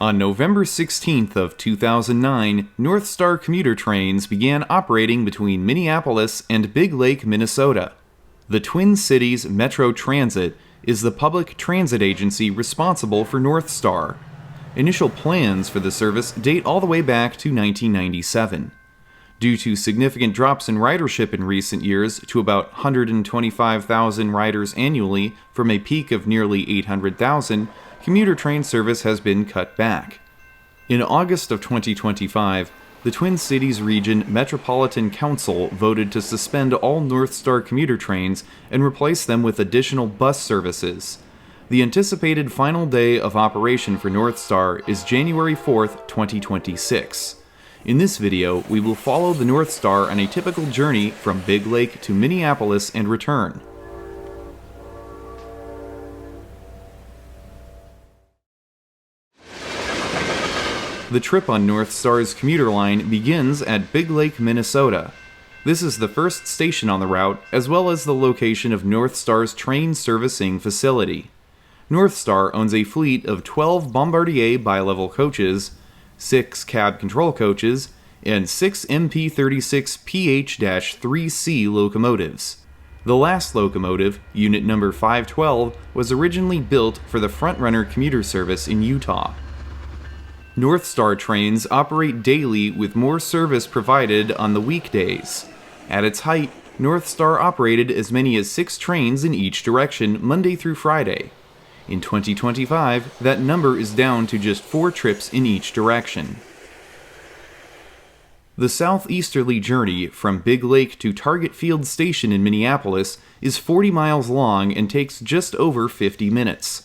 On November 16th of 2009, Northstar Commuter trains began operating between Minneapolis and Big Lake, Minnesota. The Twin Cities Metro Transit is the public transit agency responsible for Northstar. Initial plans for the service date all the way back to 1997. Due to significant drops in ridership in recent years to about 125,000 riders annually from a peak of nearly 800,000, commuter train service has been cut back. In August of 2025, the Twin Cities Region Metropolitan Council voted to suspend all Northstar commuter trains and replace them with additional bus services. The anticipated final day of operation for Northstar is January 4th, 2026. In this video, we will follow the Northstar on a typical journey from Big Lake to Minneapolis and return. The trip on Northstar's commuter line begins at Big Lake, Minnesota. This is the first station on the route, as well as the location of Northstar's train servicing facility. Northstar owns a fleet of 12 Bombardier bi-level coaches, 6 cab control coaches, and 6 MP36PH-3C locomotives. The last locomotive, unit number 512, was originally built for the Frontrunner commuter service in Utah. Northstar trains operate daily with more service provided on the weekdays. At its height, Northstar operated as many as 6 trains in each direction Monday through Friday. In 2025, that number is down to just 4 trips in each direction. The southeasterly journey from Big Lake to Target Field Station in Minneapolis is 40 miles long and takes just over 50 minutes.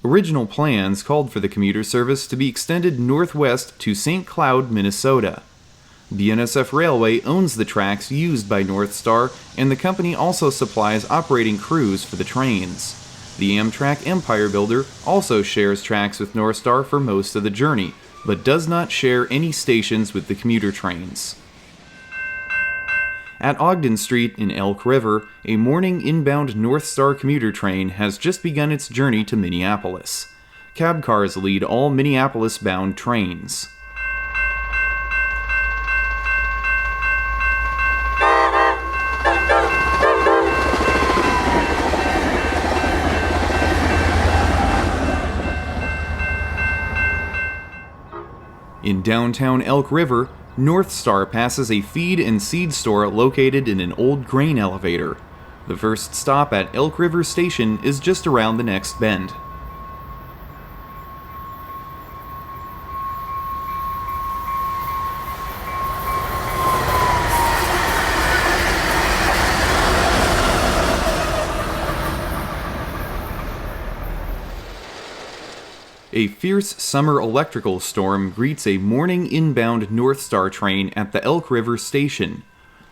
Original plans called for the commuter service to be extended northwest to St. Cloud, Minnesota. BNSF Railway owns the tracks used by Northstar, and the company also supplies operating crews for the trains. The Amtrak Empire Builder also shares tracks with Northstar for most of the journey, but does not share any stations with the commuter trains. At Ogden Street in Elk River, a morning inbound Northstar commuter train has just begun its journey to Minneapolis. Cab cars lead all Minneapolis-bound trains. In downtown Elk River, Northstar passes a feed and seed store located in an old grain elevator. The first stop at Elk River Station is just around the next bend. A fierce summer electrical storm greets a morning inbound Northstar train at the Elk River Station.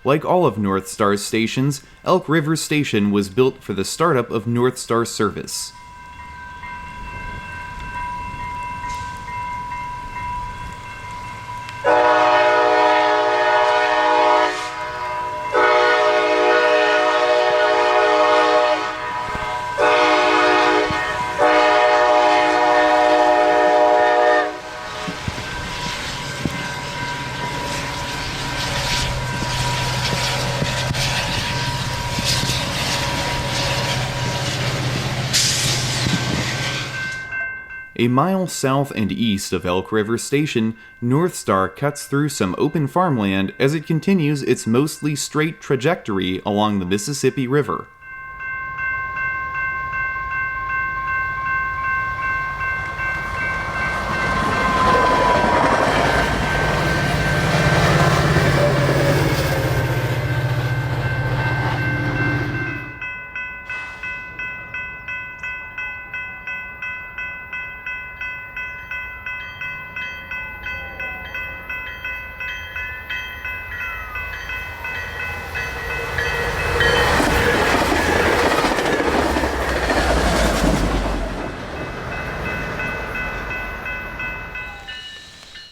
Like all of Northstar's stations, Elk River Station was built for the startup of Northstar service. A mile south and east of Elk River Station, Northstar cuts through some open farmland as it continues its mostly straight trajectory along the Mississippi River.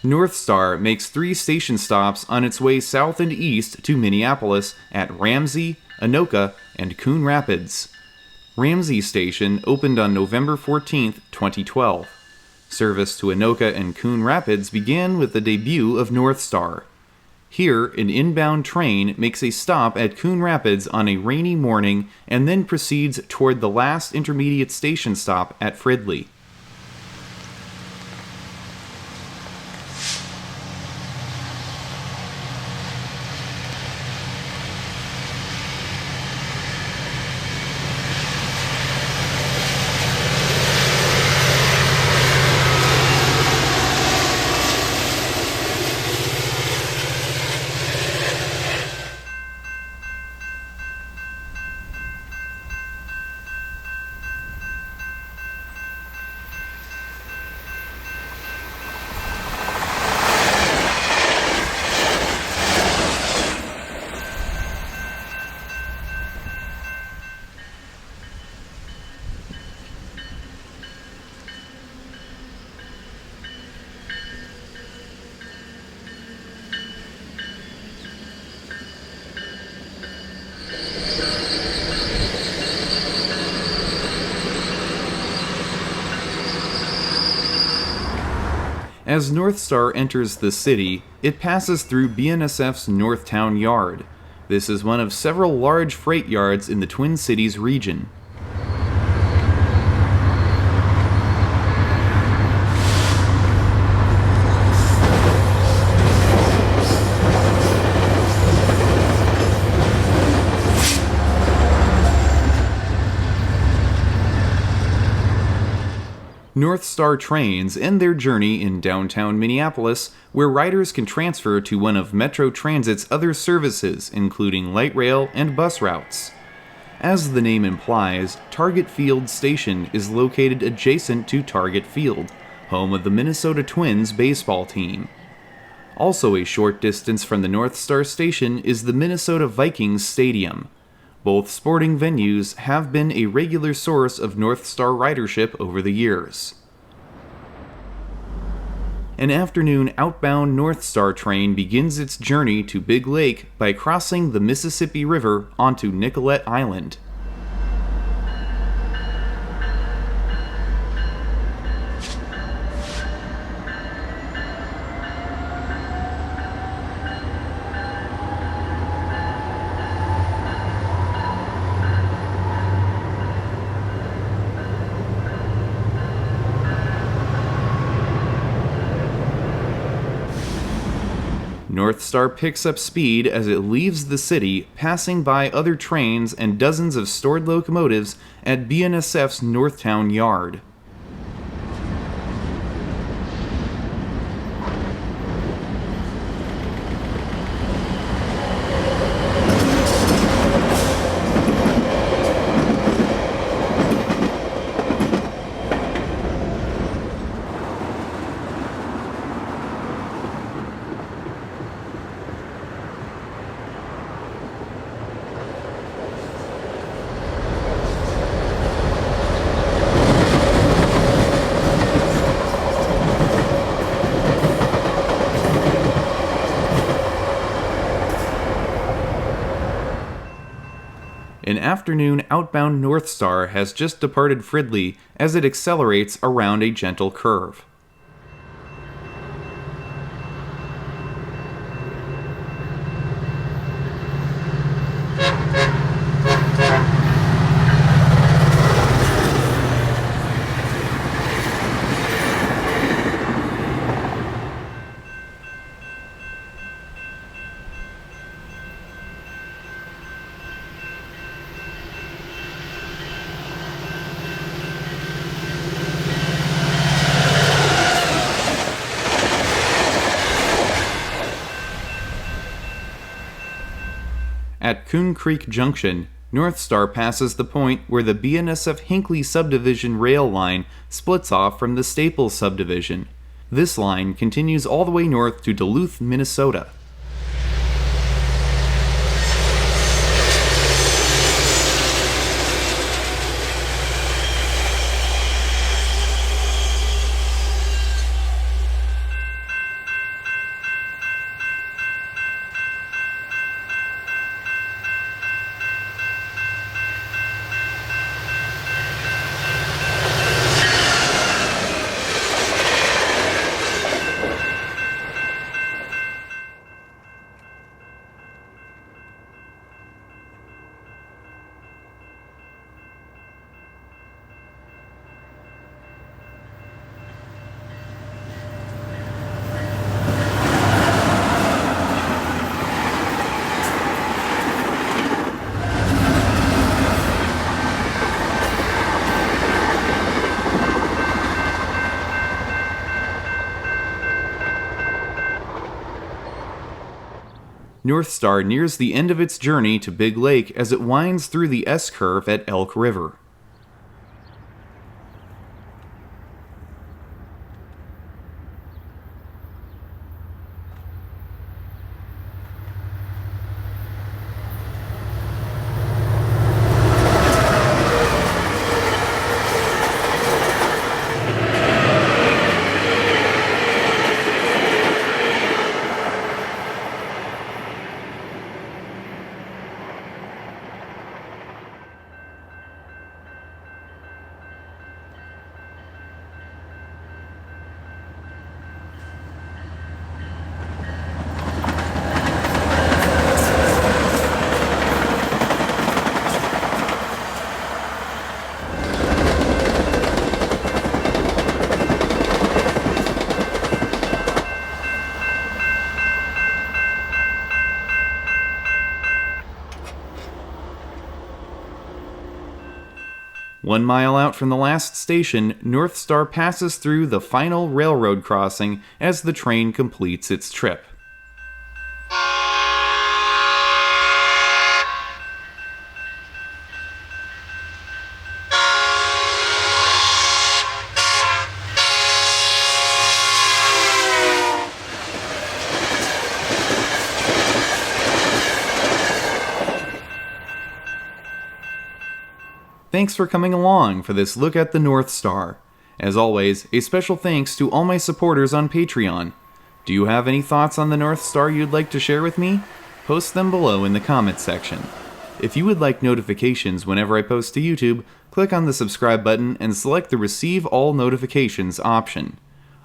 Northstar makes 3 station stops on its way south and east to Minneapolis at Ramsey, Anoka, and Coon Rapids. Ramsey Station opened on November 14, 2012. Service to Anoka and Coon Rapids began with the debut of Northstar. Here, an inbound train makes a stop at Coon Rapids on a rainy morning and then proceeds toward the last intermediate station stop at Fridley. As Northstar enters the city, it passes through BNSF's Northtown Yard. This is one of several large freight yards in the Twin Cities region. Northstar trains end their journey in downtown Minneapolis, where riders can transfer to one of Metro Transit's other services, including light rail and bus routes. As the name implies, Target Field Station is located adjacent to Target Field, home of the Minnesota Twins baseball team. Also a short distance from the Northstar Station is the Minnesota Vikings Stadium. Both sporting venues have been a regular source of Northstar ridership over the years. An afternoon outbound Northstar train begins its journey to Big Lake by crossing the Mississippi River onto Nicollet Island. Northstar picks up speed as it leaves the city, passing by other trains and dozens of stored locomotives at BNSF's Northtown Yard. An afternoon outbound Northstar has just departed Fridley as it accelerates around a gentle curve. At Coon Creek Junction, Northstar passes the point where the BNSF Hinckley subdivision rail line splits off from the Staples subdivision. This line continues all the way north to Duluth, Minnesota. Northstar nears the end of its journey to Big Lake as it winds through the S-curve at Elk River. One mile out from the last station, Northstar passes through the final railroad crossing as the train completes its trip. Thanks for coming along for this look at the Northstar. As always, a special thanks to all my supporters on Patreon. Do you have any thoughts on the Northstar you'd like to share with me? Post them below in the comments section. If you would like notifications whenever I post to YouTube, click on the subscribe button and select the Receive All Notifications option.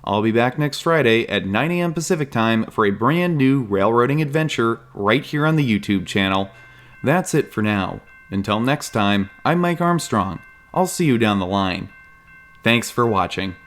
I'll be back next Friday at 9 a.m. Pacific Time for a brand new railroading adventure right here on the YouTube channel. That's it for now. Until next time, I'm Mike Armstrong. I'll see you down the line. Thanks for watching.